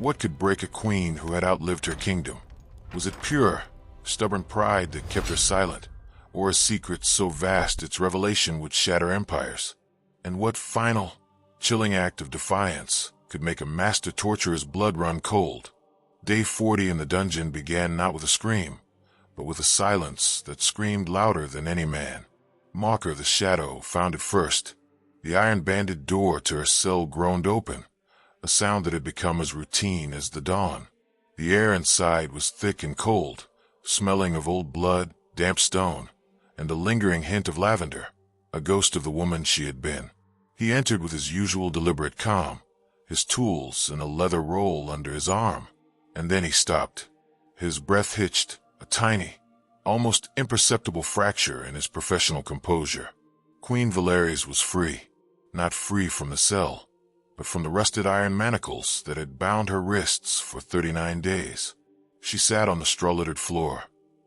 What could break a queen who had outlived her kingdom? Was it pure, stubborn pride that kept her silent, or a secret so vast its revelation would shatter empires? And what final, chilling act of defiance could make a master torturer's blood run cold? Day 40 in the dungeon began not with a scream, but with a silence that screamed louder than any man. Mocker the Shadow found it first. The iron-banded door to her cell groaned open, a sound that had become as routine as the dawn. The air inside was thick and cold, smelling of old blood, damp stone, and a lingering hint of lavender, a ghost of the woman she had been. He entered with his usual deliberate calm, his tools and a leather roll under his arm, and then he stopped. His breath hitched, a tiny, almost imperceptible fracture in his professional composure. Queen Valeris was free, not free from the cell, but from the rusted iron manacles that had bound her wrists for 39 days. She sat on the straw-littered floor,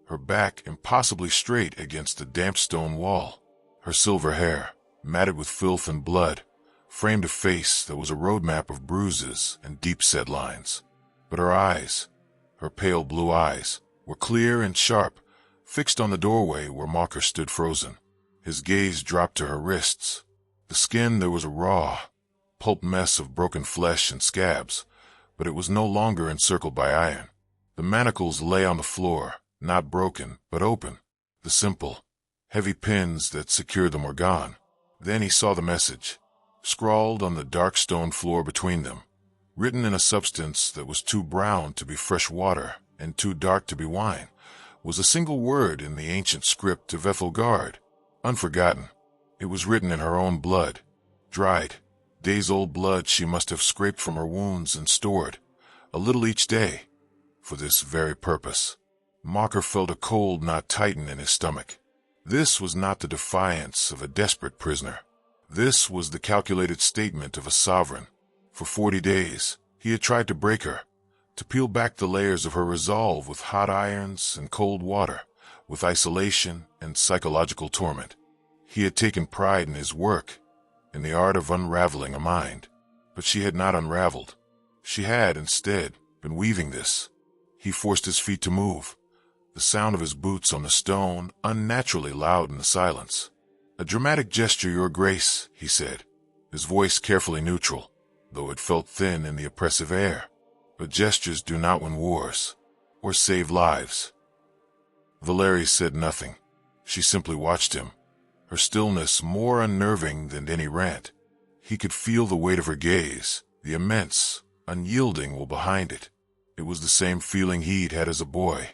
her back impossibly straight against the damp stone wall. Her silver hair, matted with filth and blood, framed a face that was a roadmap of bruises and deep-set lines. But her eyes, her pale blue eyes, were clear and sharp, fixed on the doorway where Mocker stood frozen. His gaze dropped to her wrists. The skin there was a raw, pulp mess of broken flesh and scabs, but it was no longer encircled by iron. The manacles lay on the floor, not broken, but open. The simple, heavy pins that secured them were gone. Then he saw the message, scrawled on the dark stone floor between them, written in a substance that was too brown to be fresh water and too dark to be wine, was a single word in the ancient script of Ethelgard, unforgotten. It was written in her own blood, dried, days-old blood she must have scraped from her wounds and stored, a little each day, for this very purpose. Mocker felt a cold knot tighten in his stomach. This was not the defiance of a desperate prisoner. This was the calculated statement of a sovereign. For 40 days, he had tried to break her, to peel back the layers of her resolve with hot irons and cold water, with isolation and psychological torment. He had taken pride in his work, in the art of unraveling a mind. But she had not unraveled. She had, instead, been weaving this. He forced his feet to move, the sound of his boots on the stone unnaturally loud in the silence. "A dramatic gesture, Your Grace," he said, his voice carefully neutral, though it felt thin in the oppressive air. But gestures do not win wars, or save lives. Valeris said nothing. She simply watched him, her stillness more unnerving than any rant. He could feel the weight of her gaze, the immense, unyielding will behind it. It was the same feeling he'd had as a boy,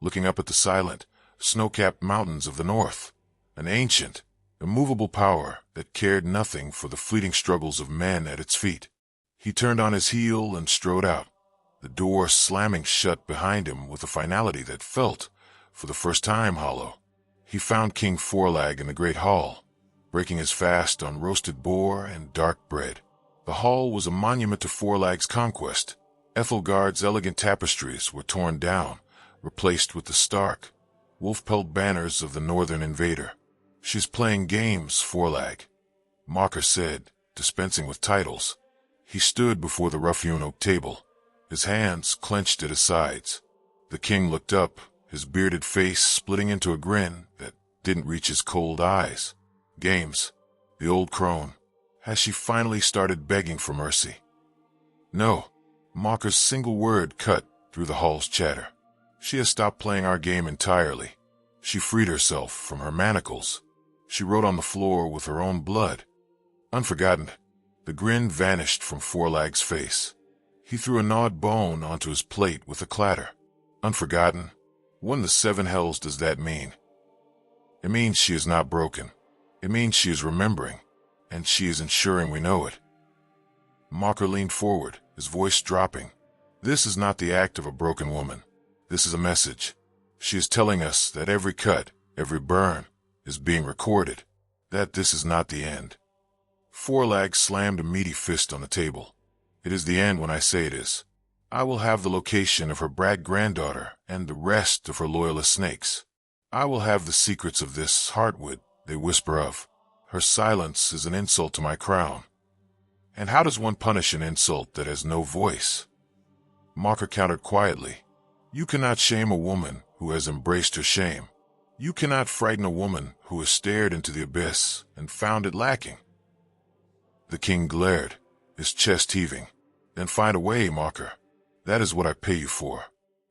looking up at the silent, snow-capped mountains of the north, an ancient, immovable power that cared nothing for the fleeting struggles of men at its feet. He turned on his heel and strode out, the door slamming shut behind him with a finality that felt, for the first time, hollow. He found King Forlag in the great hall, breaking his fast on roasted boar and dark bread. The hall was a monument to Forlag's conquest. Ethelgard's elegant tapestries were torn down, replaced with the stark, wolf-pelt banners of the northern invader. "She's playing games, Forlag," Mocker said, dispensing with titles. He stood before the rough-hewn oak table, his hands clenched at his sides. The king looked up, his bearded face splitting into a grin that didn't reach his cold eyes. "Games, the old crone. Has she finally started begging for mercy?" "No." Mocker's single word cut through the hall's chatter. "She has stopped playing our game entirely. She freed herself from her manacles. She wrote on the floor with her own blood. Unforgotten." The grin vanished from Forlag's face. He threw a gnawed bone onto his plate with a clatter. "Unforgotten? What in the seven hells does that mean?" "It means she is not broken. It means she is remembering, and she is ensuring we know it." Mocker leaned forward, his voice dropping. "This is not the act of a broken woman. This is a message. She is telling us that every cut, every burn, is being recorded, that this is not the end." Forlag slammed a meaty fist on the table. "It is the end when I say it is. I will have the location of her brag granddaughter and the rest of her loyalist snakes. I will have the secrets of this heartwood they whisper of. Her silence is an insult to my crown. And how does one punish an insult that has no voice?" Mocker countered quietly. You cannot shame a woman who has embraced her shame. You cannot frighten a woman who has stared into the abyss and found it lacking. The king glared, his chest heaving. Then find a way, Mocker. That is what I pay you for.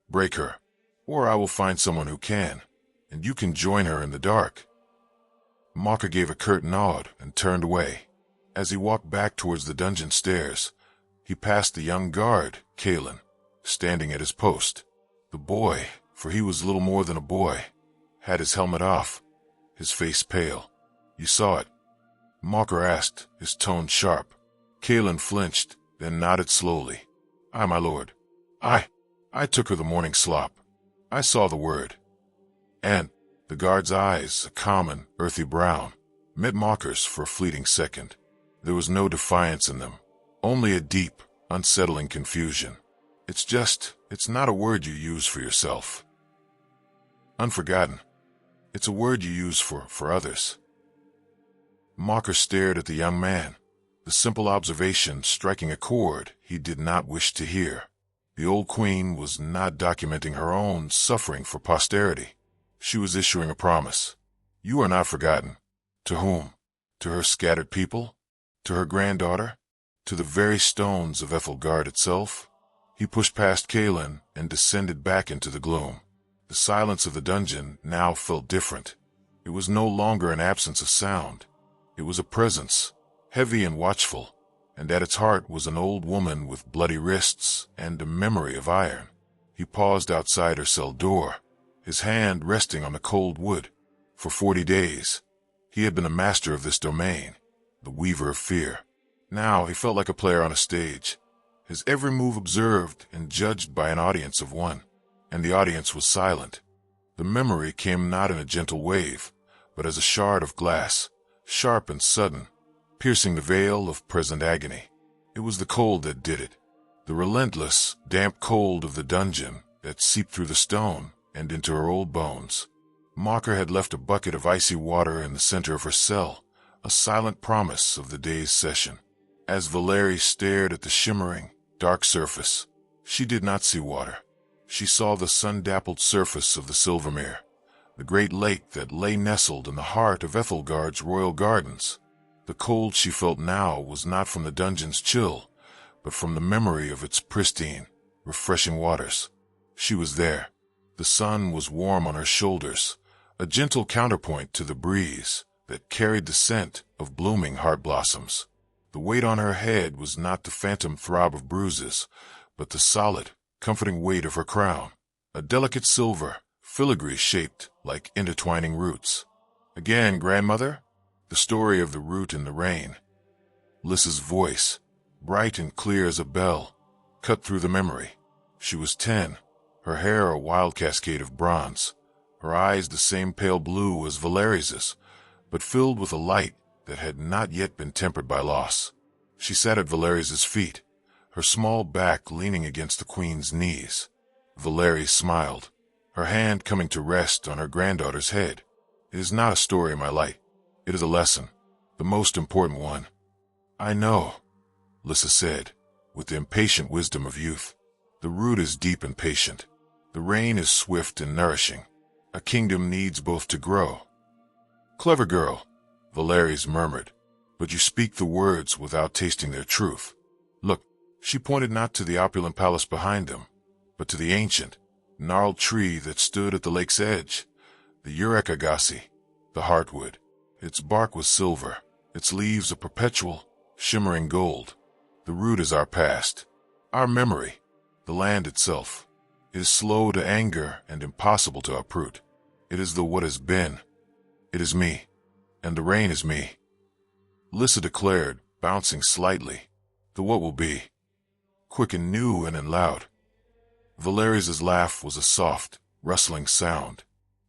Break her, or I will find someone who can, and you can join her in the dark. Mocker gave a curt nod and turned away. As he walked back towards the dungeon stairs, he passed the young guard, Kalen, standing at his post. The boy, for he was little more than a boy, had his helmet off, his face pale. You saw it? Mocker asked, his tone sharp. Kalen flinched, then nodded slowly. Aye, my lord. I took her the morning slop. I saw the word. And the guard's eyes, a common, earthy brown, met Mocker's for a fleeting second. There was no defiance in them, only a deep, unsettling confusion. It's not a word you use for yourself. Unforgotten. It's a word you use for others. Mocker stared at the young man, the simple observation striking a chord he did not wish to hear. The old queen was not documenting her own suffering for posterity. She was issuing a promise. You are not forgotten. To whom? To her scattered people? To her granddaughter? To the very stones of Ethelgard itself? He pushed past Kalen and descended back into the gloom. The silence of the dungeon now felt different. It was no longer an absence of sound. It was a presence, heavy and watchful, and at its heart was an old woman with bloody wrists and a memory of iron. He paused outside her cell door, his hand resting on the cold wood. For 40 days, he had been a master of this domain, the weaver of fear. Now he felt like a player on a stage, his every move observed and judged by an audience of one. And the audience was silent. The memory came not in a gentle wave, but as a shard of glass, sharp and sudden, piercing the veil of present agony. It was the cold that did it, the relentless, damp cold of the dungeon that seeped through the stone and into her old bones. Mocker had left a bucket of icy water in the center of her cell, a silent promise of the day's session. As Valeris stared at the shimmering, dark surface, she did not see water. She saw the sun-dappled surface of the Silvermere, the great lake that lay nestled in the heart of Ethelgard's royal gardens. The cold she felt now was not from the dungeon's chill, but from the memory of its pristine, refreshing waters. She was there. The sun was warm on her shoulders, a gentle counterpoint to the breeze that carried the scent of blooming heart blossoms. The weight on her head was not the phantom throb of bruises, but the solid, comforting weight of her crown, a delicate silver, filigree shaped like intertwining roots. Again, grandmother? The story of the root in the rain. Lissa's voice, bright and clear as a bell, cut through the memory. She was 10, her hair a wild cascade of bronze, her eyes the same pale blue as Valeris's, but filled with a light that had not yet been tempered by loss. She sat at Valeris's feet, her small back leaning against the queen's knees. Valeris smiled, her hand coming to rest on her granddaughter's head. It is not a story, my light. It is a lesson, the most important one. I know, Lissa said, with the impatient wisdom of youth. The root is deep and patient. The rain is swift and nourishing. A kingdom needs both to grow. Clever girl, Valeris murmured, but you speak the words without tasting their truth. Look, she pointed not to the opulent palace behind them, but to the ancient, gnarled tree that stood at the lake's edge, the Urekagasi, the heartwood. Its bark was silver, its leaves a perpetual, shimmering gold. The root is our past, our memory, the land itself. It is slow to anger and impossible to uproot. It is the what has been. It is me, and the rain is me. Lissa declared, bouncing slightly. The what will be. Quick and new and loud. Valeris's laugh was a soft, rustling sound.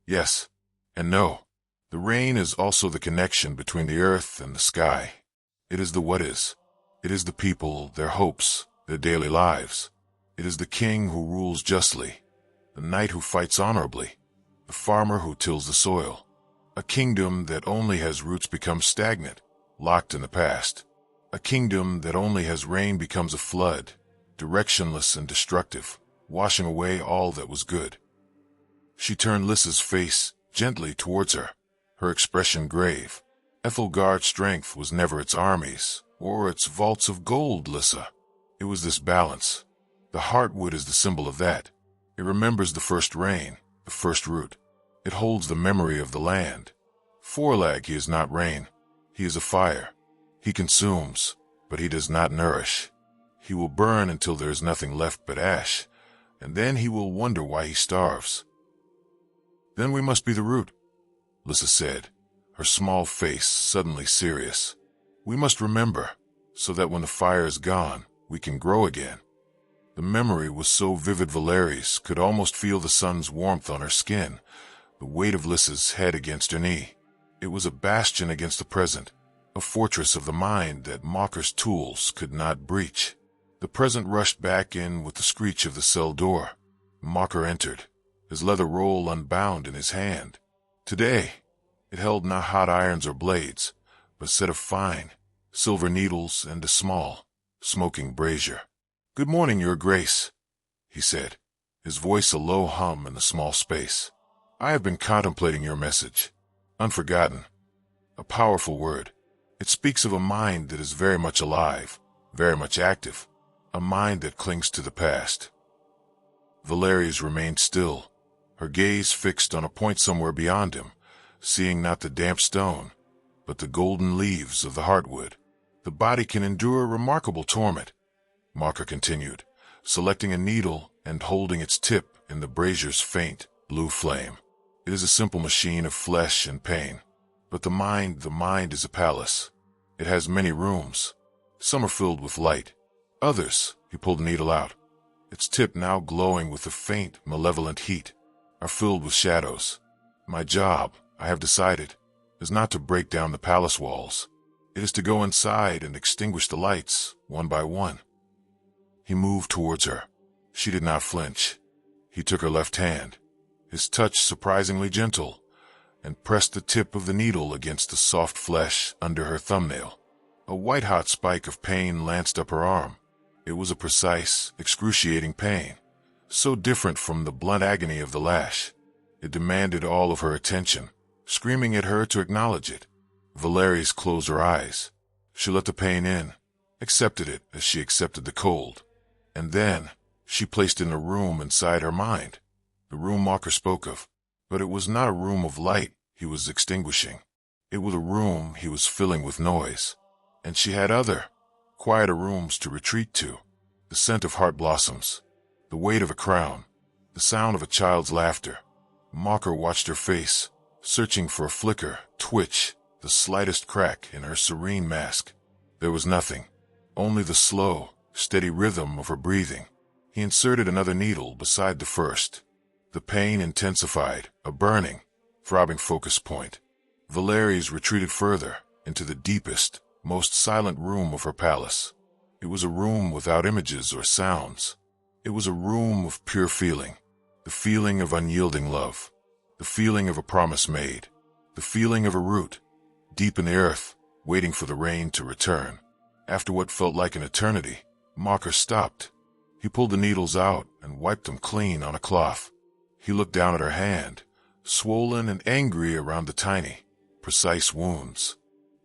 Yes, and no. The rain is also the connection between the earth and the sky. It is the what is. It is the people, their hopes, their daily lives. It is the king who rules justly, the knight who fights honorably, the farmer who tills the soil. A kingdom that only has roots becomes stagnant, locked in the past. A kingdom that only has rain becomes a flood, directionless and destructive, washing away all that was good. She turned Lissa's face gently towards her, her expression grave. Ethelgard's strength was never its armies or its vaults of gold, Lissa. It was this balance. The heartwood is the symbol of that. It remembers the first rain, the first root. It holds the memory of the land. Forlag, he is not rain. He is a fire. He consumes, but he does not nourish. He will burn until there is nothing left but ash, and then he will wonder why he starves. Then we must be the root, Lissa said, her small face suddenly serious. We must remember, so that when the fire is gone, we can grow again. The memory was so vivid Valeris could almost feel the sun's warmth on her skin, the weight of Lissa's head against her knee. It was a bastion against the present, a fortress of the mind that Mocker's tools could not breach. The present rushed back in with the screech of the cell door. Mocker entered, his leather roll unbound in his hand. Today, it held not hot irons or blades, but a set of fine, silver needles and a small, smoking brazier. "Good morning, Your Grace," he said, his voice a low hum in the small space. "I have been contemplating your message. Unforgotten. A powerful word. It speaks of a mind that is very much alive, very much active, a mind that clings to the past." Valeris remained still, her gaze fixed on a point somewhere beyond him, seeing not the damp stone, but the golden leaves of the heartwood. "The body can endure remarkable torment," Mocker continued, selecting a needle and holding its tip in the brazier's faint, blue flame. "It is a simple machine of flesh and pain. But the mind is a palace. It has many rooms. Some are filled with light. Others," he pulled the needle out, its tip now glowing with a faint, malevolent heat, "are filled with shadows. My job, I have decided, is not to break down the palace walls. It is to go inside and extinguish the lights, one by one." He moved towards her. She did not flinch. He took her left hand, his touch surprisingly gentle, and pressed the tip of the needle against the soft flesh under her thumbnail. A white-hot spike of pain lanced up her arm. It was a precise, excruciating pain, so different from the blunt agony of the lash. It demanded all of her attention, screaming at her to acknowledge it. Valeris closed her eyes. She let the pain in, accepted it as she accepted the cold. And then, she placed it in a room inside her mind, the room Mocker spoke of. But it was not a room of light he was extinguishing. It was a room he was filling with noise. And she had other, quieter rooms to retreat to. The scent of heart blossoms, the weight of a crown, the sound of a child's laughter. Mocker watched her face, searching for a flicker, twitch, the slightest crack in her serene mask. There was nothing, only the slow, steady rhythm of her breathing. He inserted another needle beside the first. The pain intensified, a burning, throbbing focus point. Valeris retreated further, into the deepest, most silent room of her palace. It was a room without images or sounds. It was a room of pure feeling, the feeling of unyielding love, the feeling of a promise made, the feeling of a root, deep in the earth, waiting for the rain to return. After what felt like an eternity, Mocker stopped. He pulled the needles out and wiped them clean on a cloth. He looked down at her hand, swollen and angry around the tiny, precise wounds.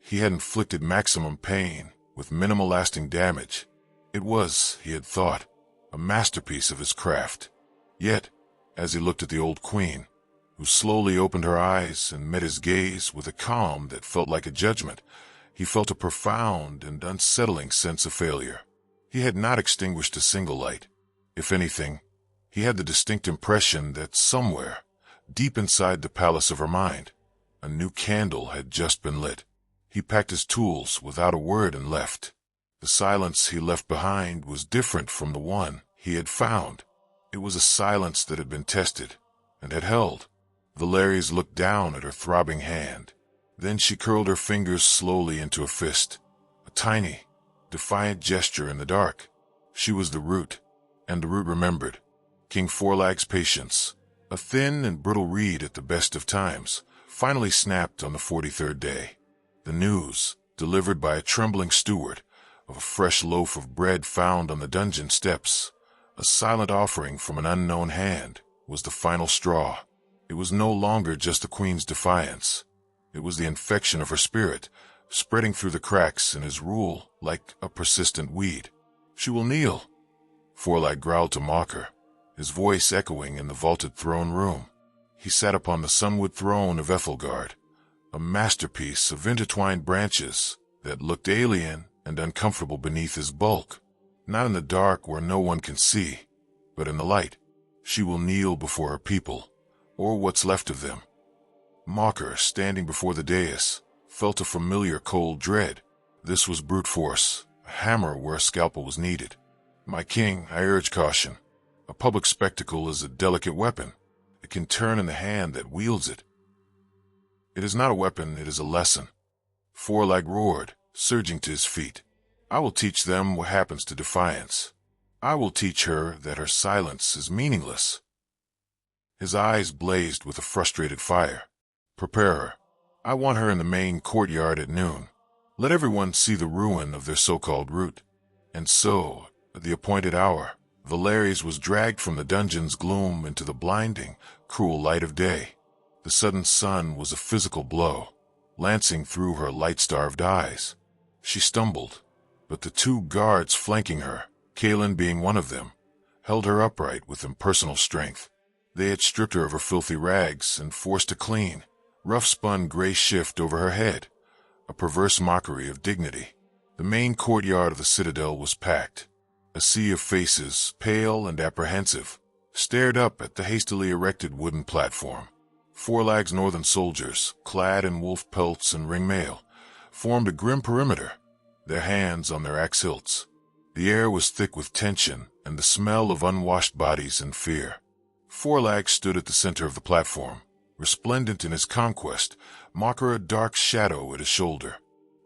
He had inflicted maximum pain with minimal lasting damage. It was, he had thought, a masterpiece of his craft. Yet, as he looked at the old queen, who slowly opened her eyes and met his gaze with a calm that felt like a judgment, he felt a profound and unsettling sense of failure. He had not extinguished a single light. If anything, he had the distinct impression that somewhere, deep inside the palace of her mind, a new candle had just been lit. He packed his tools without a word and left. The silence he left behind was different from the one he had found. It was a silence that had been tested and had held. Valeris looked down at her throbbing hand. Then she curled her fingers slowly into a fist, a tiny, defiant gesture in the dark. She was the root, and the root remembered. King Forlag's patience, a thin and brittle reed at the best of times, finally snapped on the 43rd day. The news, delivered by a trembling steward, of a fresh loaf of bread found on the dungeon steps, a silent offering from an unknown hand, was the final straw. It was no longer just the queen's defiance. It was the infection of her spirit, spreading through the cracks in his rule like a persistent weed. "She will kneel," Forlag growled to mock her, his voice echoing in the vaulted throne room. He sat upon the sunwood throne of Ethelgard, a masterpiece of intertwined branches that looked alien and uncomfortable beneath his bulk. Not in the dark where no one can see, but in the light. She will kneel before her people, or what's left of them. Mocker, standing before the dais, felt a familiar cold dread. This was brute force, a hammer where a scalpel was needed. "My king, I urge caution. A public spectacle is a delicate weapon. It can turn in the hand that wields it." "It is not a weapon, it is a lesson," Forlag roared, surging to his feet. "I will teach them what happens to defiance. I will teach her that her silence is meaningless." His eyes blazed with a frustrated fire. "Prepare her. I want her in the main courtyard at noon. Let everyone see the ruin of their so-called root." And so, at the appointed hour, Valeris was dragged from the dungeon's gloom into the blinding, cruel light of day. The sudden sun was a physical blow, lancing through her light-starved eyes. She stumbled, but the two guards flanking her, Kalen being one of them, held her upright with impersonal strength. They had stripped her of her filthy rags and forced a clean, rough-spun gray shift over her head, a perverse mockery of dignity. The main courtyard of the citadel was packed. A sea of faces, pale and apprehensive, stared up at the hastily erected wooden platform. Forlag's northern soldiers, clad in wolf pelts and ring mail, formed a grim perimeter, their hands on their axe hilts. The air was thick with tension and the smell of unwashed bodies and fear. Forlag stood at the center of the platform, resplendent in his conquest, Mocker a dark shadow at his shoulder.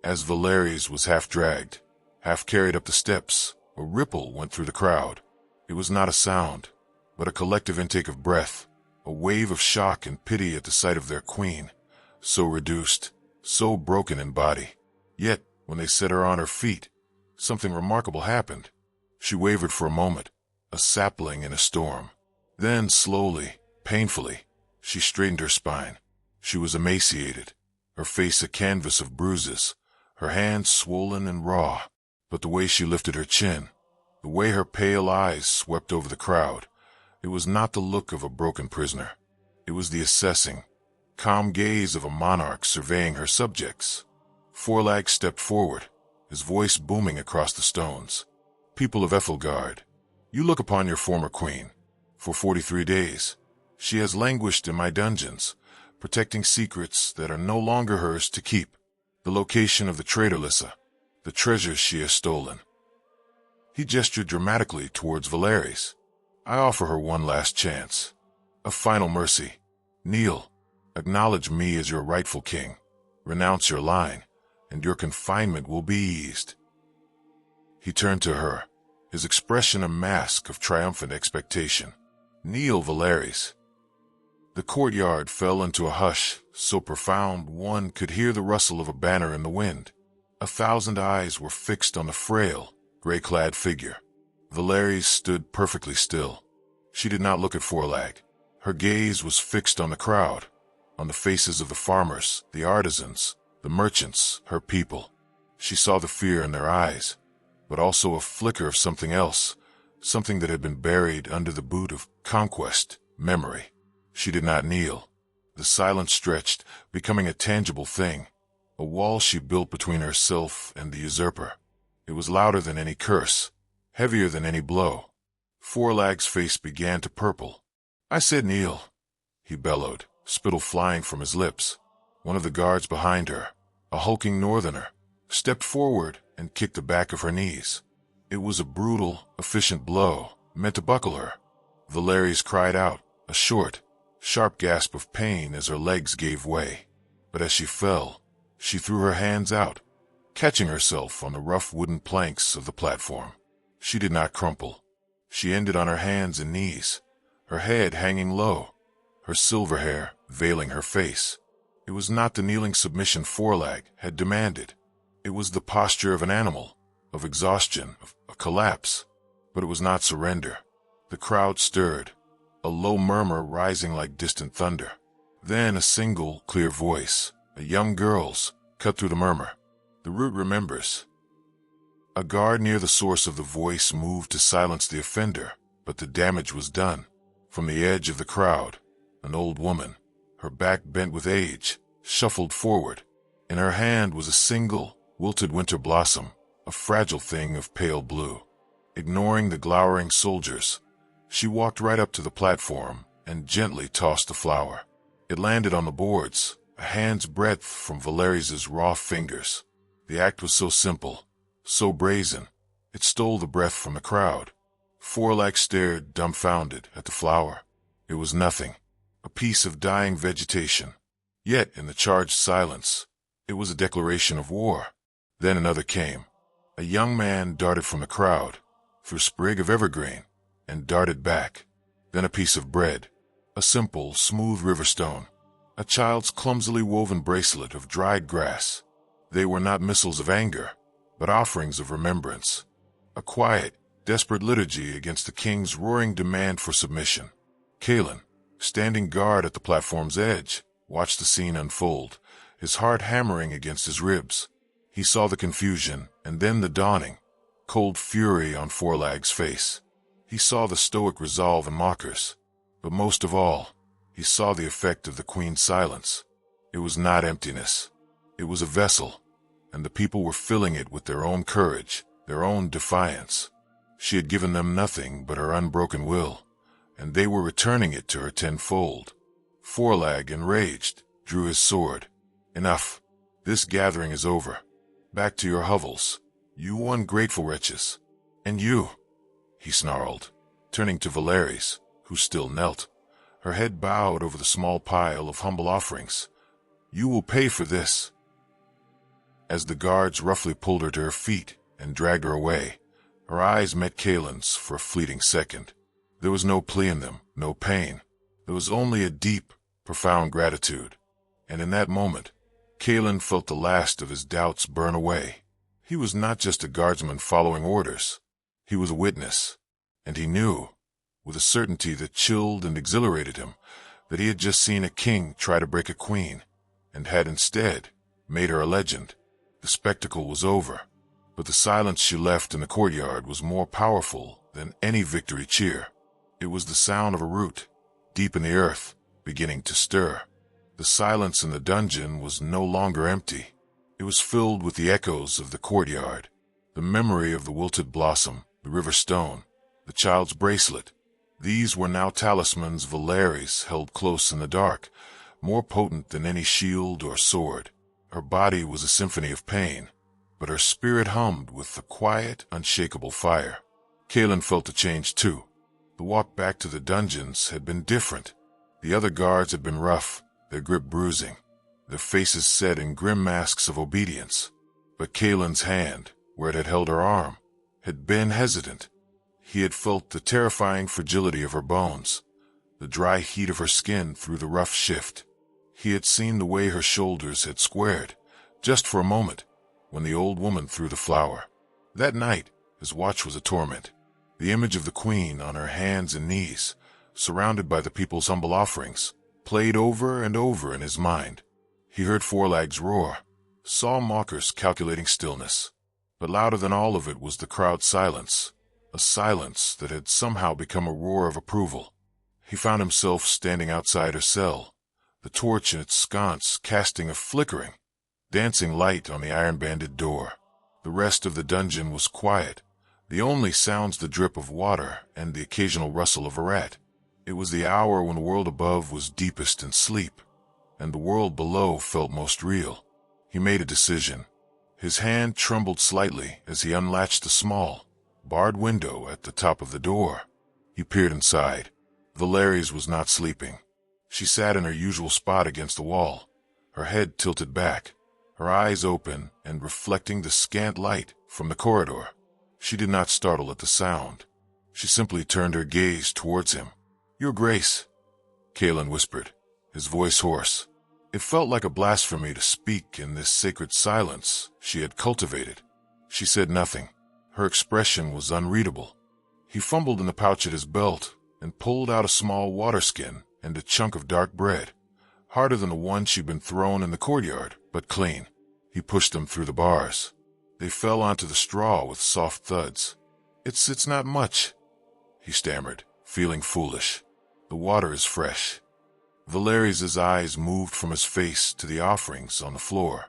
As Valeris was half dragged, half carried up the steps, a ripple went through the crowd. It was not a sound, but a collective intake of breath, a wave of shock and pity at the sight of their queen, so reduced, so broken in body. Yet, when they set her on her feet, something remarkable happened. She wavered for a moment, a sapling in a storm. Then, slowly, painfully, she straightened her spine. She was emaciated, her face a canvas of bruises, her hands swollen and raw. But the way she lifted her chin, the way her pale eyes swept over the crowd, it was not the look of a broken prisoner. It was the assessing, calm gaze of a monarch surveying her subjects. Forlag stepped forward, his voice booming across the stones. "People of Ethelgard, you look upon your former queen. For 43 days, she has languished in my dungeons, protecting secrets that are no longer hers to keep. The location of the traitor Lissa, the treasures she has stolen." He gestured dramatically towards Valeris. "I offer her one last chance, a final mercy. Kneel, acknowledge me as your rightful king, renounce your line, and your confinement will be eased." He turned to her, his expression a mask of triumphant expectation. "Kneel, Valeris." The courtyard fell into a hush so profound one could hear the rustle of a banner in the wind. 1,000 eyes were fixed on the frail, gray-clad figure. Valeris stood perfectly still. She did not look at Forlag. Her gaze was fixed on the crowd, on the faces of the farmers, the artisans, the merchants, her people. She saw the fear in their eyes, but also a flicker of something else, something that had been buried under the boot of conquest, memory. She did not kneel. The silence stretched, becoming a tangible thing, a wall she built between herself and the usurper. It was louder than any curse, heavier than any blow. Forlag's face began to purple. "I said kneel," he bellowed, spittle flying from his lips. One of the guards behind her, a hulking northerner, stepped forward and kicked the back of her knees. It was a brutal, efficient blow, meant to buckle her. Valeris cried out, a short, sharp gasp of pain as her legs gave way. But as she fell, she threw her hands out, catching herself on the rough wooden planks of the platform. She did not crumple. She ended on her hands and knees, her head hanging low, her silver hair veiling her face. It was not the kneeling submission Forlag had demanded. It was the posture of an animal, of exhaustion, of a collapse. But it was not surrender. The crowd stirred, a low murmur rising like distant thunder. Then a single, clear voice, a young girl's, cut through the murmur. The root remembers. A guard near the source of the voice moved to silence the offender, but the damage was done. From the edge of the crowd, an old woman, her back bent with age, shuffled forward. In her hand was a single, wilted winter blossom, a fragile thing of pale blue. Ignoring the glowering soldiers, she walked right up to the platform and gently tossed the flower. It landed on the boards, a hand's breadth from Valeris's raw fingers. The act was so simple, so brazen, it stole the breath from the crowd. Forlag stared dumbfounded at the flower. It was nothing, a piece of dying vegetation. Yet in the charged silence, it was a declaration of war. Then another came. A young man darted from the crowd, threw a sprig of evergreen, and darted back. Then a piece of bread, a simple, smooth river stone, a child's clumsily woven bracelet of dried grass. They were not missiles of anger, but offerings of remembrance. A quiet, desperate liturgy against the king's roaring demand for submission. Kalen, standing guard at the platform's edge, watched the scene unfold, his heart hammering against his ribs. He saw the confusion, and then the dawning, cold fury on Forlag's face. He saw the stoic resolve in mockers. But most of all, he saw the effect of the queen's silence. It was not emptiness. It was a vessel, and the people were filling it with their own courage, their own defiance. She had given them nothing but her unbroken will, and they were returning it to her tenfold. Forlag, enraged, drew his sword. Enough. This gathering is over. Back to your hovels, you ungrateful wretches. And you, he snarled, turning to Valeris, who still knelt, her head bowed over the small pile of humble offerings. You will pay for this. As the guards roughly pulled her to her feet and dragged her away, her eyes met Kalen's for a fleeting second. There was no plea in them, no pain. There was only a deep, profound gratitude. And in that moment, Kalen felt the last of his doubts burn away. He was not just a guardsman following orders. He was a witness, and he knew, with a certainty that chilled and exhilarated him, that he had just seen a king try to break a queen, and had instead made her a legend. The spectacle was over, but the silence she left in the courtyard was more powerful than any victory cheer. It was the sound of a root, deep in the earth, beginning to stir. The silence in the dungeon was no longer empty. It was filled with the echoes of the courtyard, the memory of the wilted blossom, the river stone, the child's bracelet. These were now talismans Valeris held close in the dark, more potent than any shield or sword. Her body was a symphony of pain, but her spirit hummed with the quiet, unshakable fire. Kalen felt a change too. The walk back to the dungeons had been different. The other guards had been rough, their grip bruising, their faces set in grim masks of obedience. But Kalen's hand, where it had held her arm, had been hesitant. He had felt the terrifying fragility of her bones, the dry heat of her skin through the rough shift. He had seen the way her shoulders had squared, just for a moment, when the old woman threw the flower. That night, his watch was a torment. The image of the queen on her hands and knees, surrounded by the people's humble offerings, played over and over in his mind. He heard Forlag's roar, saw mockers calculating stillness. But louder than all of it was the crowd's silence, a silence that had somehow become a roar of approval. He found himself standing outside her cell, the torch in its sconce casting a flickering, dancing light on the iron-banded door. The rest of the dungeon was quiet, the only sounds the drip of water and the occasional rustle of a rat. It was the hour when the world above was deepest in sleep, and the world below felt most real. He made a decision. His hand trembled slightly as he unlatched the small, barred window at the top of the door. He peered inside. Valeris was not sleeping. She sat in her usual spot against the wall, her head tilted back, her eyes open and reflecting the scant light from the corridor. She did not startle at the sound. She simply turned her gaze towards him. "Your Grace," Kalen whispered, his voice hoarse. It felt like a blasphemy to speak in this sacred silence she had cultivated. She said nothing. Her expression was unreadable. He fumbled in the pouch at his belt and pulled out a small water skin and a chunk of dark bread, harder than the one she'd been thrown in the courtyard, but clean. He pushed them through the bars. They fell onto the straw with soft thuds. It's not much," he stammered, feeling foolish. "The water is fresh." Valeris's eyes moved from his face to the offerings on the floor.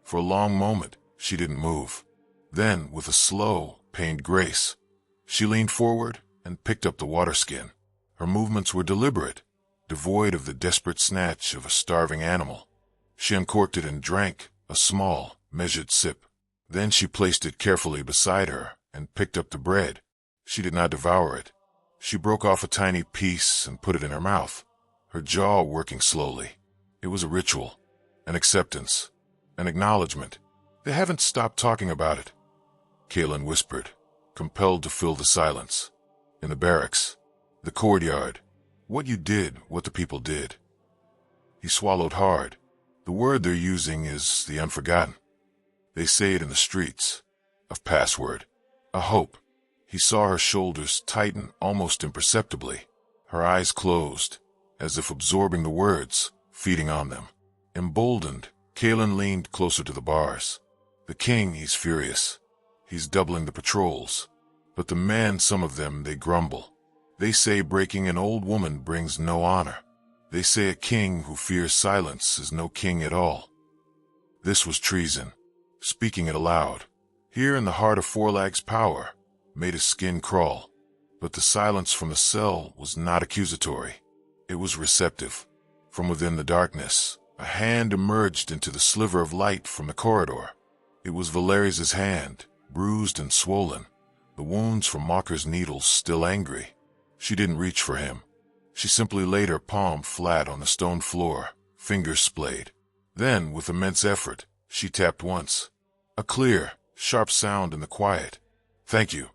For a long moment, she didn't move. Then, with a slow, pained grace, she leaned forward and picked up the water skin. Her movements were deliberate, devoid of the desperate snatch of a starving animal. She uncorked it and drank a small, measured sip. Then she placed it carefully beside her and picked up the bread. She did not devour it. She broke off a tiny piece and put it in her mouth, her jaw working slowly. It was a ritual, an acceptance, an acknowledgement. "They haven't stopped talking about it," Kaelin whispered, compelled to fill the silence. "In the barracks, the courtyard, what you did, what the people did." He swallowed hard. "The word they're using is the unforgotten. They say it in the streets. A password. A hope." He saw her shoulders tighten almost imperceptibly. Her eyes closed, as if absorbing the words, feeding on them. Emboldened, Kaelin leaned closer to the bars. "The king, he's furious. He's doubling the patrols. But the men, some of them, they grumble. They say breaking an old woman brings no honor. They say a king who fears silence is no king at all." This was treason. Speaking it aloud, here in the heart of Forlag's power, made his skin crawl. But the silence from the cell was not accusatory. It was receptive. From within the darkness, a hand emerged into the sliver of light from the corridor. It was Valeris's hand, bruised and swollen, the wounds from Mocker's needles still angry. She didn't reach for him. She simply laid her palm flat on the stone floor, fingers splayed. Then, with immense effort, she tapped once. A clear, sharp sound in the quiet. "Thank you."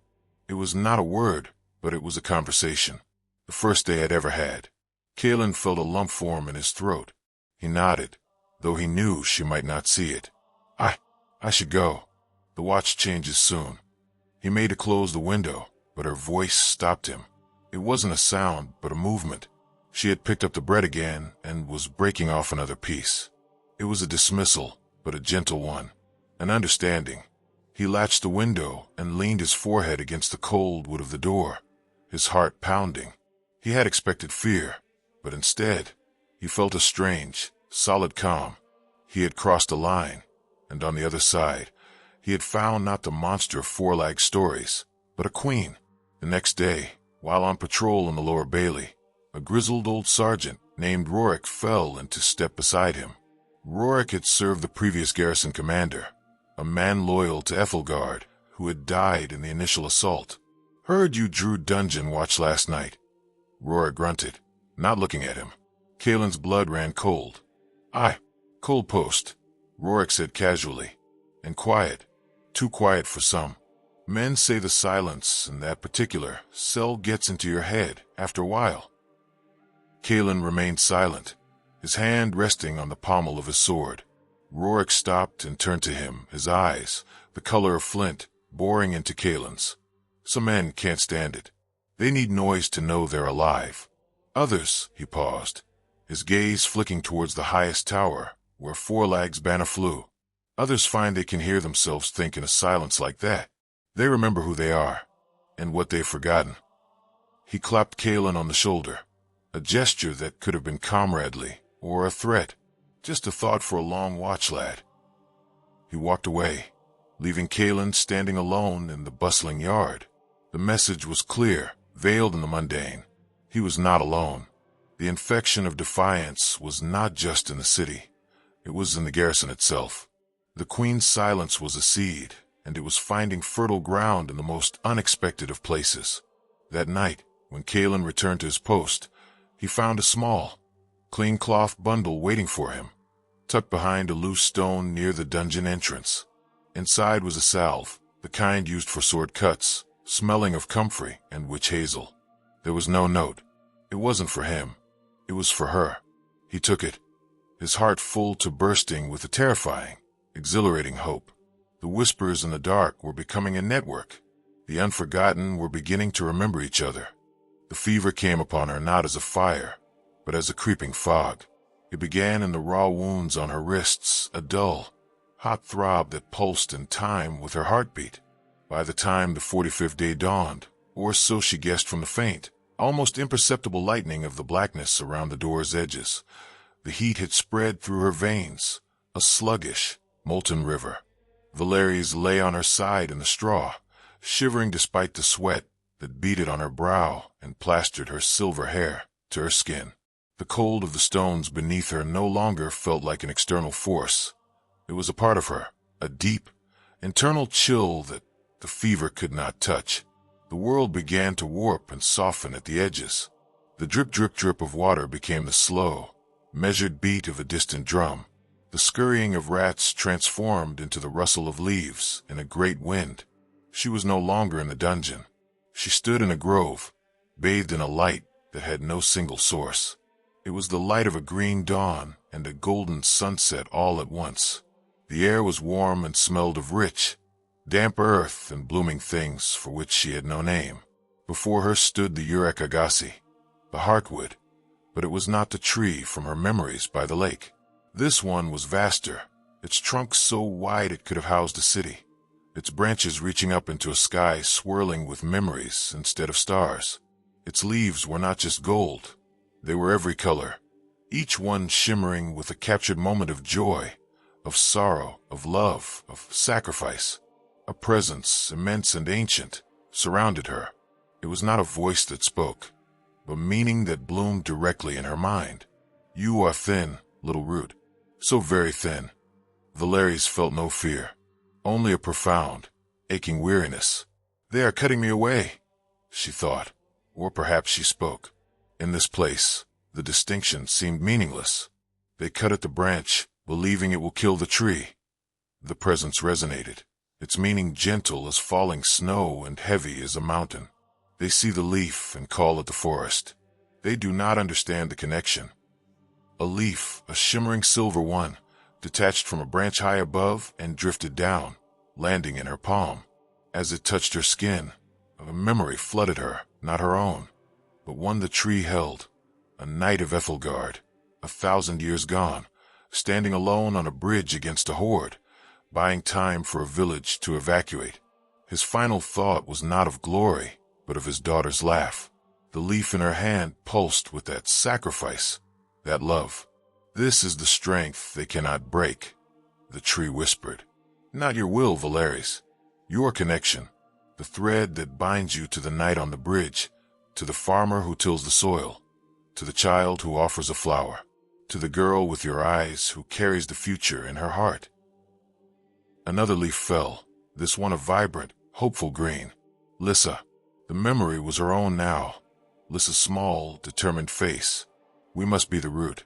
It was not a word, but it was a conversation. The first they had ever had. Kaelin felt a lump form in his throat. He nodded, though he knew she might not see it. I should go. The watch changes soon." He made to close the window, but her voice stopped him. It wasn't a sound, but a movement. She had picked up the bread again and was breaking off another piece. It was a dismissal, but a gentle one. An understanding. He latched the window and leaned his forehead against the cold wood of the door, his heart pounding. He had expected fear, but instead, he felt a strange, solid calm. He had crossed a line, and on the other side, he had found not the monster of Forlag's stories, but a queen. The next day, while on patrol in the lower bailey, a grizzled old sergeant named Rorik fell into step beside him. Rorik had served the previous garrison commander, a man loyal to Ethelgard, who had died in the initial assault. "Heard you drew dungeon watch last night," Rorik grunted, not looking at him. Kaelin's blood ran cold. "Aye, cold post," Rorik said casually, and quiet, too quiet for some. "Men say the silence in that particular cell gets into your head after a while." Kaelin remained silent, his hand resting on the pommel of his sword. Rorik stopped and turned to him, his eyes, the color of flint, boring into Kaelin's. "Some men can't stand it. They need noise to know they're alive. Others," he paused, his gaze flicking towards the highest tower, where Forlag's banner flew. "Others find they can hear themselves think in a silence like that. They remember who they are, and what they've forgotten." He clapped Kaelin on the shoulder, a gesture that could have been comradely or a threat, just a thought for a long watch, lad. He walked away, leaving Kaelin standing alone in the bustling yard. The message was clear, veiled in the mundane. He was not alone. The infection of defiance was not just in the city. It was in the garrison itself. The Queen's silence was a seed, and it was finding fertile ground in the most unexpected of places. That night, when Kaelin returned to his post, he found a small, clean cloth bundle waiting for him, tucked behind a loose stone near the dungeon entrance. Inside was a salve, the kind used for sword cuts, smelling of comfrey and witch hazel. There was no note. It wasn't for him. It was for her. He took it, his heart full to bursting with a terrifying, exhilarating hope. The whispers in the dark were becoming a network, The unforgotten were beginning to remember each other. The fever came upon her not as a fire, but as a creeping fog. It began in the raw wounds on her wrists, a dull, hot throb that pulsed in time with her heartbeat. By the time the 45th day dawned, or so she guessed from the faint, almost imperceptible lightening of the blackness around the door's edges, the heat had spread through her veins, a sluggish, molten river. Valeris lay on her side in the straw, shivering despite the sweat that beaded on her brow and plastered her silver hair to her skin. The cold of the stones beneath her no longer felt like an external force. It was a part of her, a deep, internal chill that the fever could not touch. The world began to warp and soften at the edges. The drip, drip, drip of water became the slow, measured beat of a distant drum. The scurrying of rats transformed into the rustle of leaves in a great wind. She was no longer in the dungeon. She stood in a grove, bathed in a light that had no single source. It was the light of a green dawn and a golden sunset all at once. The air was warm and smelled of rich, damp earth and blooming things for which she had no name. Before her stood the urakagasi, the heartwood, but it was not the tree from her memories by the lake. This one was vaster, its trunk so wide it could have housed a city, its branches reaching up into a sky swirling with memories instead of stars. Its leaves were not just gold, they were every color, each one shimmering with a captured moment of joy, of sorrow, of love, of sacrifice. A presence, immense and ancient, surrounded her. It was not a voice that spoke, but meaning that bloomed directly in her mind. You are thin, little root, so very thin. Valeris felt no fear, only a profound, aching weariness. They are cutting me away, she thought, or perhaps she spoke. In this place, the distinction seemed meaningless. They cut at the branch, believing it will kill the tree. The presence resonated, its meaning gentle as falling snow and heavy as a mountain. They see the leaf and call it the forest. They do not understand the connection. A leaf, a shimmering silver one, detached from a branch high above and drifted down, landing in her palm. As it touched her skin, a memory flooded her, not her own, but one the tree held, a knight of Ethelgard, 1,000 years gone, standing alone on a bridge against a horde, buying time for a village to evacuate. His final thought was not of glory, but of his daughter's laugh. The leaf in her hand pulsed with that sacrifice, that love. This is the strength they cannot break, the tree whispered. Not your will, Valeris. Your connection, the thread that binds you to the knight on the bridge, to the farmer who tills the soil, to the child who offers a flower, to the girl with your eyes who carries the future in her heart. Another leaf fell, this one a vibrant, hopeful green. Lissa. The memory was her own now. Lissa's small, determined face. We must be the root.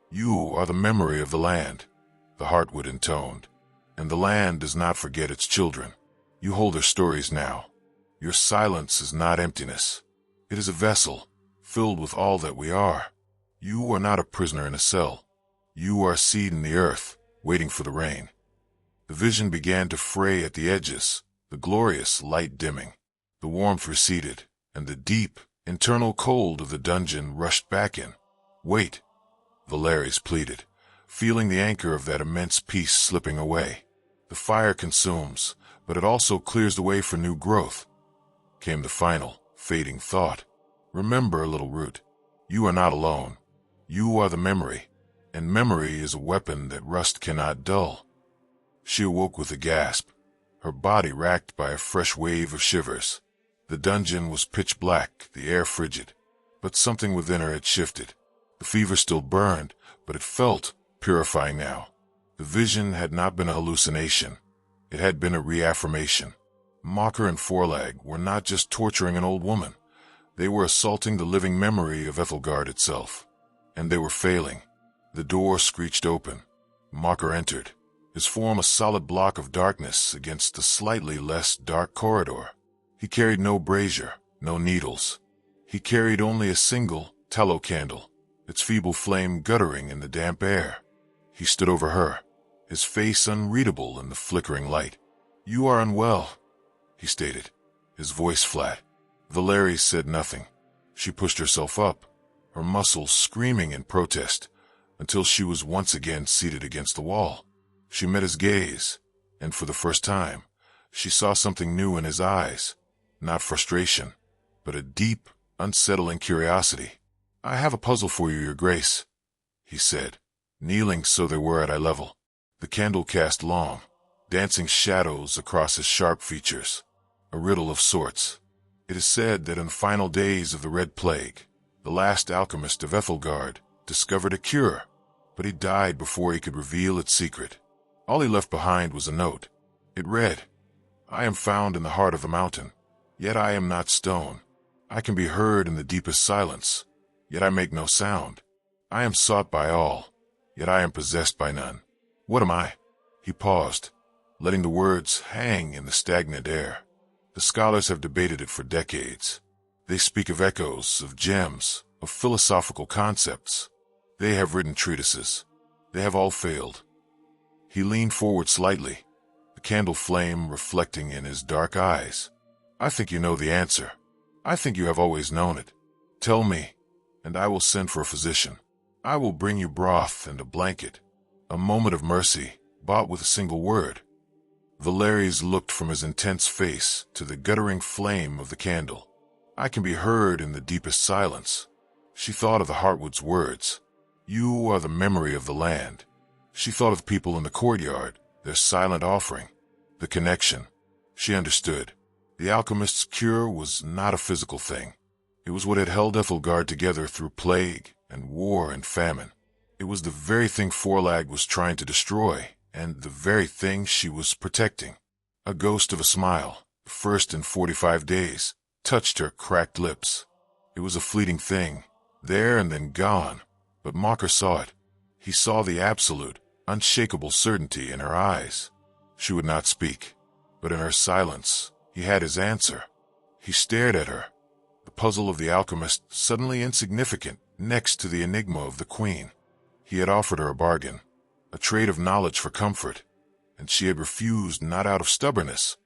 You are the memory of the land, the heartwood intoned. And the land does not forget its children. You hold their stories now. Your silence is not emptiness. It is a vessel, filled with all that we are. You are not a prisoner in a cell. You are a seed in the earth, waiting for the rain. The vision began to fray at the edges, the glorious light dimming. The warmth receded, and the deep, internal cold of the dungeon rushed back in. Wait, Valeris pleaded, feeling the anchor of that immense peace slipping away. The fire consumes, but it also clears the way for new growth. Came the final, fading thought. Remember, little root, you are not alone. You are the memory, and memory is a weapon that rust cannot dull. She awoke with a gasp, her body racked by a fresh wave of shivers. The dungeon was pitch black, the air frigid, but something within her had shifted. The fever still burned, but it felt purifying now. The vision had not been a hallucination. It had been a reaffirmation. Mocker and Forelag were not just torturing an old woman. They were assaulting the living memory of Ethelgard itself. And they were failing. The door screeched open. Mocker entered, his form a solid block of darkness against the slightly less dark corridor. He carried no brazier, no needles. He carried only a single tallow candle, its feeble flame guttering in the damp air. He stood over her, his face unreadable in the flickering light. You are unwell, he stated, his voice flat. Valeris said nothing. She pushed herself up, her muscles screaming in protest, until she was once again seated against the wall. She met his gaze, and for the first time, she saw something new in his eyes. Not frustration, but a deep, unsettling curiosity. "I have a puzzle for you, Your Grace," he said, kneeling so they were at eye level. The candle cast long, dancing shadows across his sharp features. A riddle of sorts. It is said that in the final days of the Red Plague, the last alchemist of Ethelgard discovered a cure, but he died before he could reveal its secret. All he left behind was a note. It read, "I am found in the heart of the mountain, yet I am not stone. I can be heard in the deepest silence, yet I make no sound. I am sought by all, yet I am possessed by none. What am I?" He paused, letting the words hang in the stagnant air. The scholars have debated it for decades. They speak of echoes, of gems, of philosophical concepts. They have written treatises. They have all failed. He leaned forward slightly, the candle flame reflecting in his dark eyes. "I think you know the answer. I think you have always known it. Tell me, and I will send for a physician. I will bring you broth and a blanket, a moment of mercy, bought with a single word." Valeris looked from his intense face to the guttering flame of the candle. "I can be heard in the deepest silence." She thought of the Heartwood's words. "You are the memory of the land." She thought of the people in the courtyard, their silent offering. The connection. She understood. The alchemist's cure was not a physical thing. It was what had held Ethelgard together through plague and war and famine. It was the very thing Forlag was trying to destroy, and the very thing she was protecting. A ghost of a smile, the first in 45 days, touched her cracked lips. It was a fleeting thing, there and then gone, but Mocker saw it. He saw the absolute, unshakable certainty in her eyes. She would not speak, but in her silence, he had his answer. He stared at her, the puzzle of the alchemist suddenly insignificant next to the enigma of the queen. He had offered her a bargain, a trade of knowledge for comfort, and she had refused not out of stubbornness,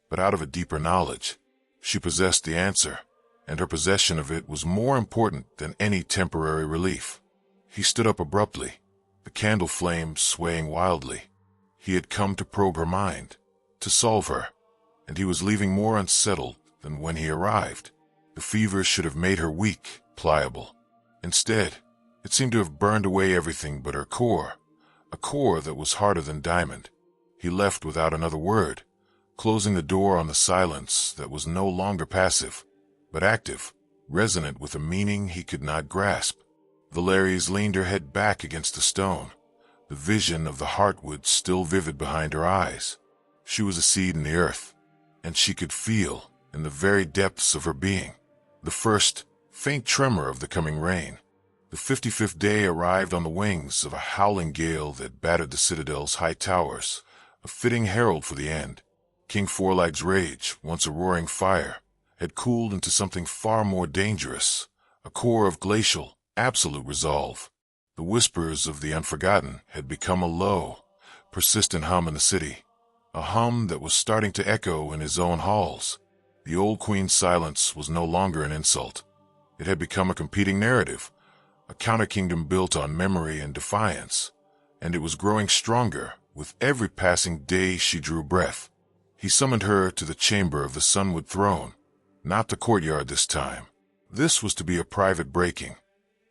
but out of a deeper knowledge. She possessed the answer, and her possession of it was more important than any temporary relief. He stood up abruptly, the candle flame swaying wildly. He had come to probe her mind, to solve her, and he was leaving more unsettled than when he arrived. The fever should have made her weak, pliable. Instead, it seemed to have burned away everything but her core, a core that was harder than diamond. He left without another word, closing the door on the silence that was no longer passive, but active, resonant with a meaning he could not grasp. Valeris leaned her head back against the stone, the vision of the heartwood still vivid behind her eyes. She was a seed in the earth, and she could feel, in the very depths of her being, the first, faint tremor of the coming rain. The 55th day arrived on the wings of a howling gale that battered the citadel's high towers, a fitting herald for the end. King Forlag's rage, once a roaring fire, had cooled into something far more dangerous, a core of glacial, absolute resolve. The whispers of the unforgotten had become a low, persistent hum in the city, a hum that was starting to echo in his own halls. The old queen's silence was no longer an insult. It had become a competing narrative, a counter-kingdom built on memory and defiance, and it was growing stronger with every passing day she drew breath. He summoned her to the chamber of the Sunwood throne, not the courtyard this time. This was to be a private breaking,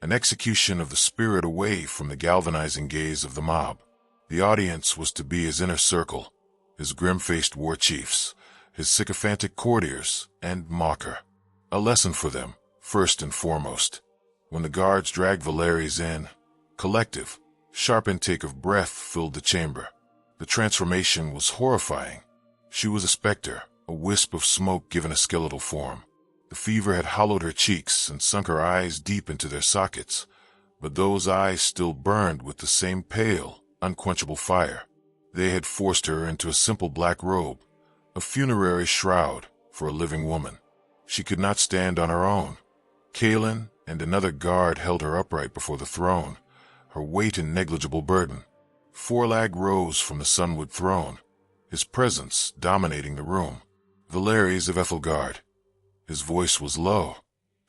an execution of the spirit away from the galvanizing gaze of the mob. The audience was to be his inner circle, his grim-faced war chiefs, his sycophantic courtiers, and Mocker. A lesson for them, first and foremost. When the guards dragged Valeris in, collective, sharp intake of breath filled the chamber. The transformation was horrifying. She was a specter, a wisp of smoke given a skeletal form. The fever had hollowed her cheeks and sunk her eyes deep into their sockets, but those eyes still burned with the same pale, unquenchable fire. They had forced her into a simple black robe, a funerary shroud for a living woman. She could not stand on her own. Kaelin and another guard held her upright before the throne, her weight a negligible burden. Forlag rose from the Sunwood throne, his presence dominating the room. Valeris of Ethelgard. His voice was low,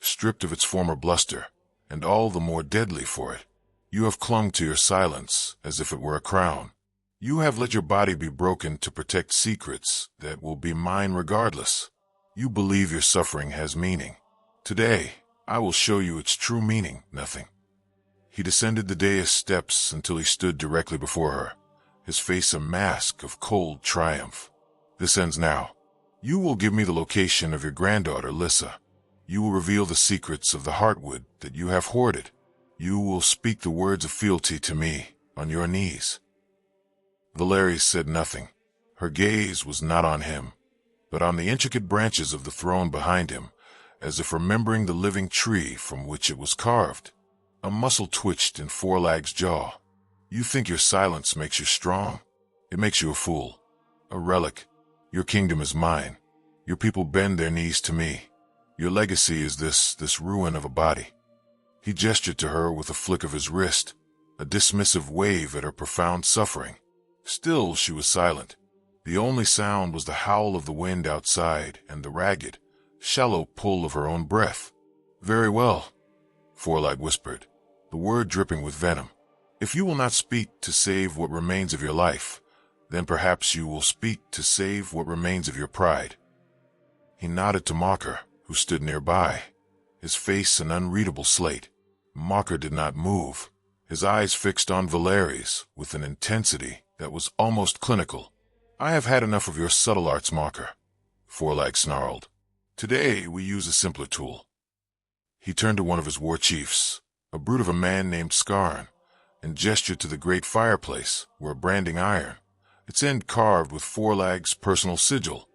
stripped of its former bluster, and all the more deadly for it. You have clung to your silence as if it were a crown. You have let your body be broken to protect secrets that will be mine regardless. You believe your suffering has meaning. Today, I will show you its true meaning, nothing. He descended the dais steps until he stood directly before her, his face a mask of cold triumph. This ends now. You will give me the location of your granddaughter, Lissa. You will reveal the secrets of the heartwood that you have hoarded. You will speak the words of fealty to me on your knees. Valeris said nothing. Her gaze was not on him, but on the intricate branches of the throne behind him, as if remembering the living tree from which it was carved. A muscle twitched in Forlag's jaw. You think your silence makes you strong. It makes you a fool. A relic. Your kingdom is mine. Your people bend their knees to me. Your legacy is this ruin of a body. He gestured to her with a flick of his wrist, a dismissive wave at her profound suffering. Still she was silent. The only sound was the howl of the wind outside and the ragged, shallow pull of her own breath. Very well, Forlag whispered, the word dripping with venom. If you will not speak to save what remains of your life, then perhaps you will speak to save what remains of your pride. He nodded to Mocker, who stood nearby, his face an unreadable slate. Mocker did not move, his eyes fixed on Valeris with an intensity that was almost clinical. I have had enough of your subtle arts, Mocker, Forlag snarled. Today we use a simpler tool. He turned to one of his war chiefs, a brute of a man named Skarn, and gestured to the great fireplace where a branding iron, its end carved with Forlag's personal sigil,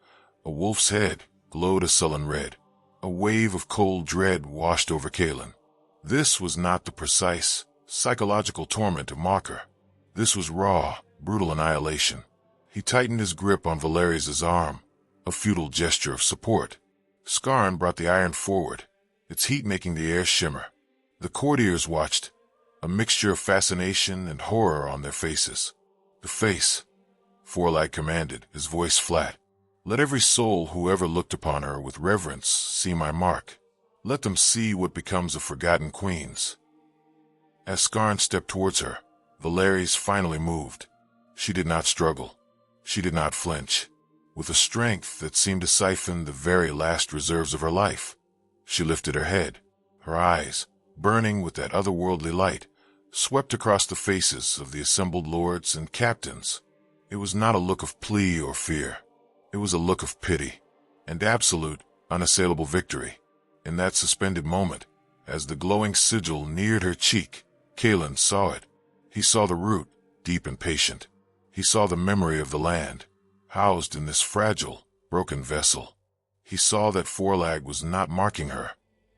a wolf's head, glowed a sullen red. A wave of cold dread washed over Kalen. This was not the precise, psychological torment of Mocker. This was raw, brutal annihilation. He tightened his grip on Valeris's arm, a futile gesture of support. Skarn brought the iron forward, its heat making the air shimmer. The courtiers watched, a mixture of fascination and horror on their faces. The face, Forlag commanded, his voice flat. Let every soul who ever looked upon her with reverence see my mark. Let them see what becomes of forgotten queens. As Skarn stepped towards her, Valeris finally moved. She did not struggle. She did not flinch. With a strength that seemed to siphon the very last reserves of her life, she lifted her head. Her eyes, burning with that otherworldly light, swept across the faces of the assembled lords and captains. It was not a look of plea or fear. It was a look of pity and absolute, unassailable victory. In that suspended moment, as the glowing sigil neared her cheek, Kalen saw it. He saw the root, deep and patient. He saw the memory of the land, housed in this fragile, broken vessel. He saw that Forlag was not marking her.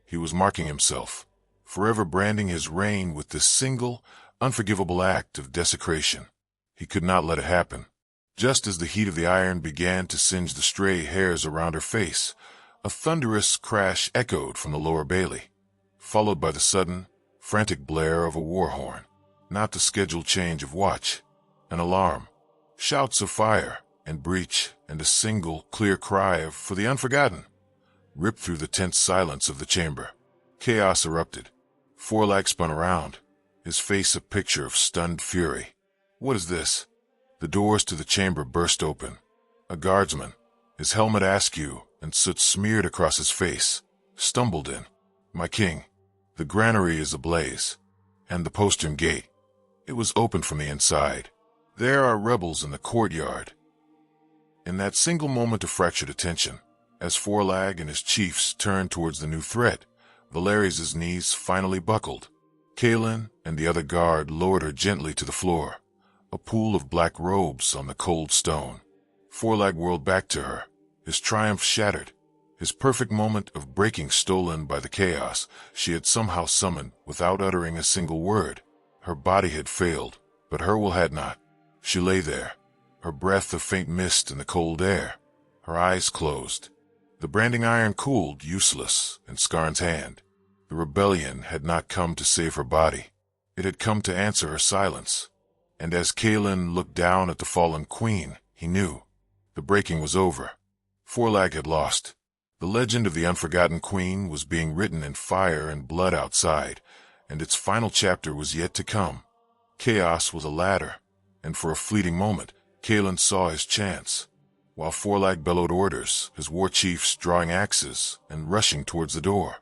He was marking himself, forever branding his reign with this single, unforgivable act of desecration. He could not let it happen. Just as the heat of the iron began to singe the stray hairs around her face, a thunderous crash echoed from the lower bailey, followed by the sudden, frantic blare of a war horn. Not the scheduled change of watch, an alarm, shouts of fire and breach, and a single, clear cry of "for the unforgotten" ripped through the tense silence of the chamber. Chaos erupted. Forlag spun around, his face a picture of stunned fury. What is this? The doors to the chamber burst open. A guardsman, his helmet askew and soot smeared across his face, stumbled in. My king, the granary is ablaze, and the postern gate. It was open from the inside. There are rebels in the courtyard. In that single moment of fractured attention, as Forlag and his chiefs turned towards the new threat, Valeris's knees finally buckled. Kalen and the other guard lowered her gently to the floor, a pool of black robes on the cold stone. Forlag whirled back to her, his triumph shattered, his perfect moment of breaking stolen by the chaos she had somehow summoned without uttering a single word. Her body had failed, but her will had not. She lay there, her breath a faint mist in the cold air, her eyes closed. The branding iron cooled, useless, in Skarn's hand. The rebellion had not come to save her body. It had come to answer her silence. And as Kalen looked down at the fallen queen, he knew. The breaking was over. Forlag had lost. The legend of the unforgotten queen was being written in fire and blood outside, and its final chapter was yet to come. Chaos was a ladder, and for a fleeting moment, Kalen saw his chance. While Forlag bellowed orders, his war chiefs drawing axes and rushing towards the door,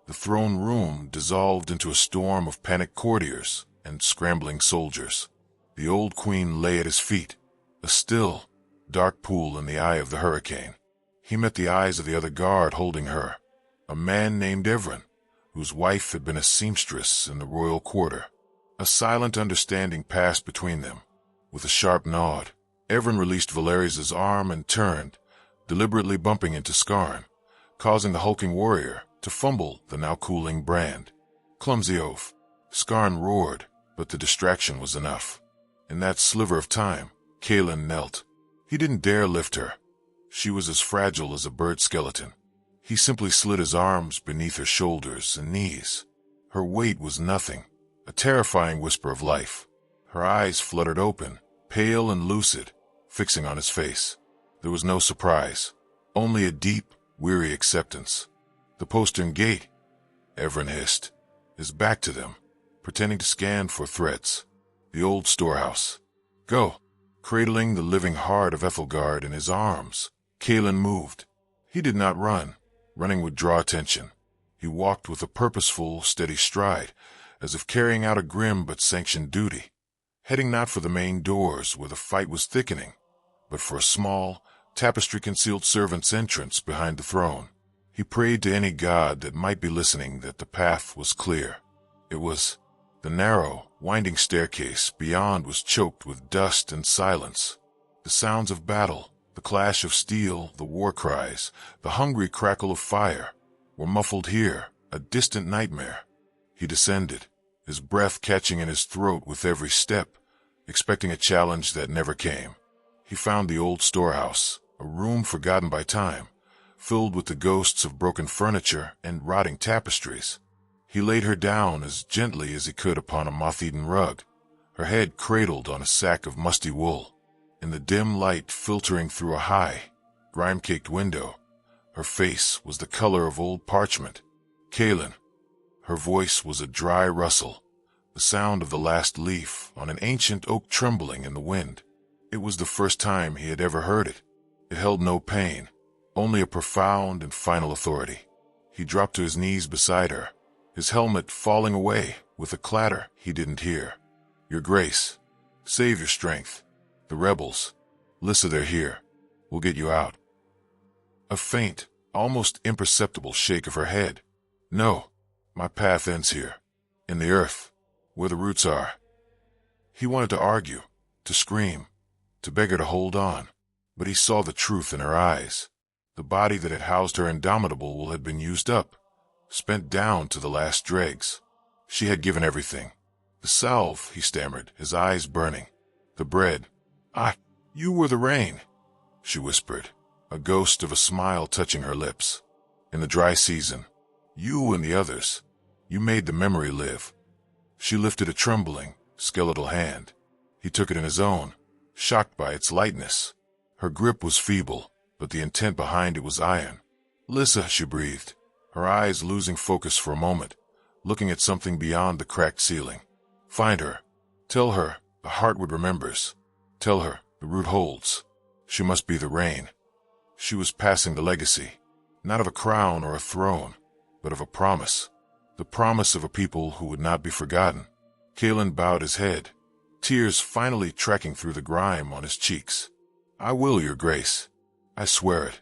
the throne room dissolved into a storm of panicked courtiers and scrambling soldiers. The old queen lay at his feet, a still, dark pool in the eye of the hurricane. He met the eyes of the other guard holding her, a man named Evren, whose wife had been a seamstress in the royal quarter. A silent understanding passed between them. With a sharp nod, Evren released Valeris' arm and turned, deliberately bumping into Skarn, causing the hulking warrior to fumble the now cooling brand. Clumsy oaf. Skarn roared, but the distraction was enough. In that sliver of time, Kalen knelt. He didn't dare lift her. She was as fragile as a bird skeleton. He simply slid his arms beneath her shoulders and knees. Her weight was nothing, a terrifying whisper of life. Her eyes fluttered open, pale and lucid, fixing on his face. There was no surprise, only a deep, weary acceptance. The postern gate, Evren hissed, his back to them, pretending to scan for threats. The old storehouse. Go. Cradling the living heart of Ethelgard in his arms, Kalen moved. He did not run. Running would draw attention. He walked with a purposeful, steady stride, as if carrying out a grim but sanctioned duty, heading not for the main doors where the fight was thickening, but for a small, tapestry-concealed servant's entrance behind the throne. He prayed to any god that might be listening that the path was clear. It was. The narrow, winding staircase beyond was choked with dust and silence. The sounds of battle, the clash of steel, the war cries, the hungry crackle of fire, were muffled here, a distant nightmare. He descended, his breath catching in his throat with every step, expecting a challenge that never came. He found the old storehouse, a room forgotten by time, filled with the ghosts of broken furniture and rotting tapestries. He laid her down as gently as he could upon a moth-eaten rug, her head cradled on a sack of musty wool. In the dim light filtering through a high, grime-caked window, her face was the color of old parchment. Kalen. Her voice was a dry rustle, the sound of the last leaf on an ancient oak trembling in the wind. It was the first time he had ever heard it. It held no pain, only a profound and final authority. He dropped to his knees beside her, his helmet falling away with a clatter he didn't hear. Your Grace, save your strength. The rebels. Lissa, they're here. We'll get you out. A faint, almost imperceptible shake of her head. No, my path ends here. In the earth, where the roots are. He wanted to argue, to scream, to beg her to hold on, but he saw the truth in her eyes. The body that had housed her indomitable had been used up, spent down to the last dregs. She had given everything. The salve, he stammered, his eyes burning. The bread. You were the rain, she whispered, a ghost of a smile touching her lips. In the dry season, you and the others, you made the memory live. She lifted a trembling, skeletal hand. He took it in his own, shocked by its lightness. Her grip was feeble, but the intent behind it was iron. Lissa, she breathed, her eyes losing focus for a moment, looking at something beyond the cracked ceiling. Find her. Tell her the Heartwood remembers. Tell her the root holds. She must be the rain. She was passing the legacy, not of a crown or a throne, but of a promise. The promise of a people who would not be forgotten. Kalen bowed his head, tears finally tracking through the grime on his cheeks. I will, Your Grace. I swear it.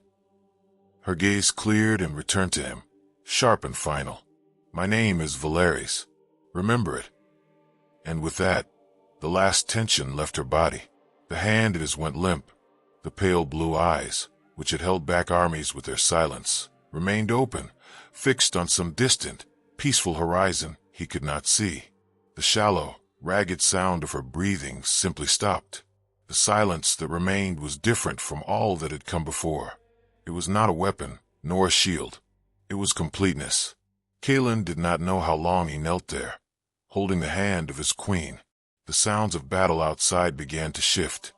Her gaze cleared and returned to him, sharp and final. My name is Valeris. Remember it. And with that, the last tension left her body. The hand it is went limp. The pale blue eyes, which had held back armies with their silence, remained open, fixed on some distant, peaceful horizon he could not see. The shallow, ragged sound of her breathing simply stopped. The silence that remained was different from all that had come before. It was not a weapon, nor a shield. It was completeness. Kalen did not know how long he knelt there, holding the hand of his queen. The sounds of battle outside began to shift.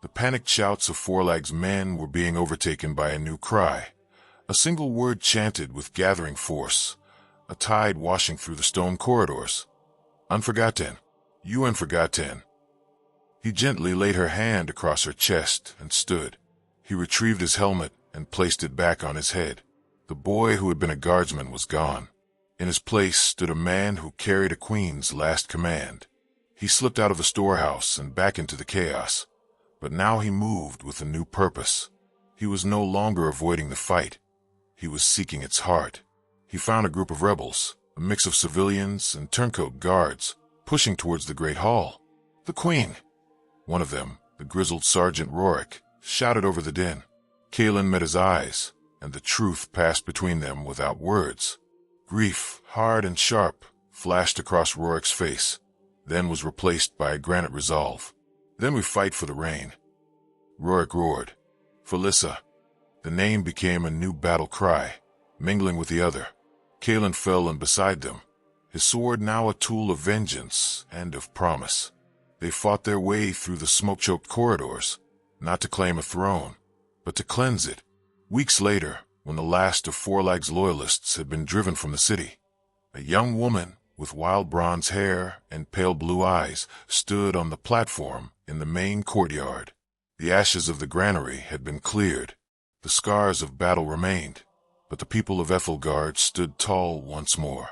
The panicked shouts of Forlag's men were being overtaken by a new cry. A single word chanted with gathering force, a tide washing through the stone corridors. Unforgotten. You unforgotten. He gently laid her hand across her chest and stood. He retrieved his helmet and placed it back on his head. The boy who had been a guardsman was gone. In his place stood a man who carried a queen's last command. He slipped out of the storehouse and back into the chaos, but now he moved with a new purpose. He was no longer avoiding the fight. He was seeking its heart. He found a group of rebels, a mix of civilians and turncoat guards, pushing towards the great hall. The queen! One of them, the grizzled Sergeant Rorik, shouted over the din. Kalen met his eyes, and the truth passed between them without words. Grief, hard and sharp, flashed across Rorik's face, then was replaced by a granite resolve. Then we fight for the reign. Rorik roared. Felissa. The name became a new battle cry, mingling with the other. Kalen fell in beside them, his sword now a tool of vengeance and of promise. They fought their way through the smoke-choked corridors, not to claim a throne, but to cleanse it. Weeks later, when the last of Forlag's loyalists had been driven from the city, a young woman with wild bronze hair and pale blue eyes stood on the platform in the main courtyard. The ashes of the granary had been cleared. The scars of battle remained, but the people of Ethelgard stood tall once more.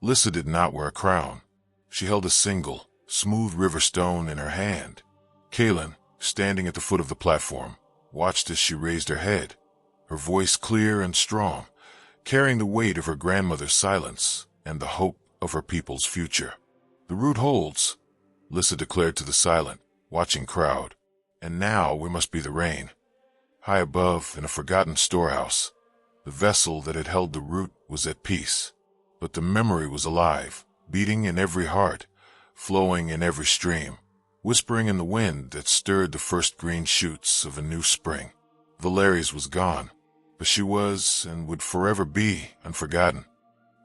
Lissa did not wear a crown. She held a single, smooth river stone in her hand. Kalen, standing at the foot of the platform, watched as she raised her head, her voice clear and strong, carrying the weight of her grandmother's silence and the hope of her people's future. The root holds, Lissa declared to the silent, watching crowd. And now we must be the rain. High above, in a forgotten storehouse, the vessel that had held the root was at peace. But the memory was alive, beating in every heart, flowing in every stream, whispering in the wind that stirred the first green shoots of a new spring. Valeris was gone, but she was and would forever be unforgotten.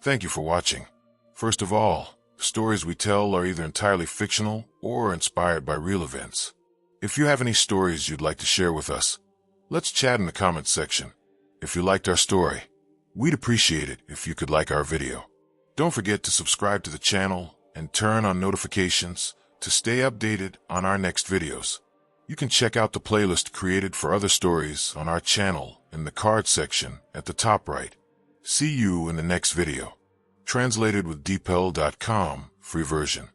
Thank you for watching. First of all, the stories we tell are either entirely fictional or inspired by real events. If you have any stories you'd like to share with us, let's chat in the comments section. If you liked our story, we'd appreciate it if you could like our video. Don't forget to subscribe to the channel and turn on notifications to stay updated on our next videos. You can check out the playlist created for other stories on our channel in the card section at the top right. See you in the next video. Translated with dpel.com, free version.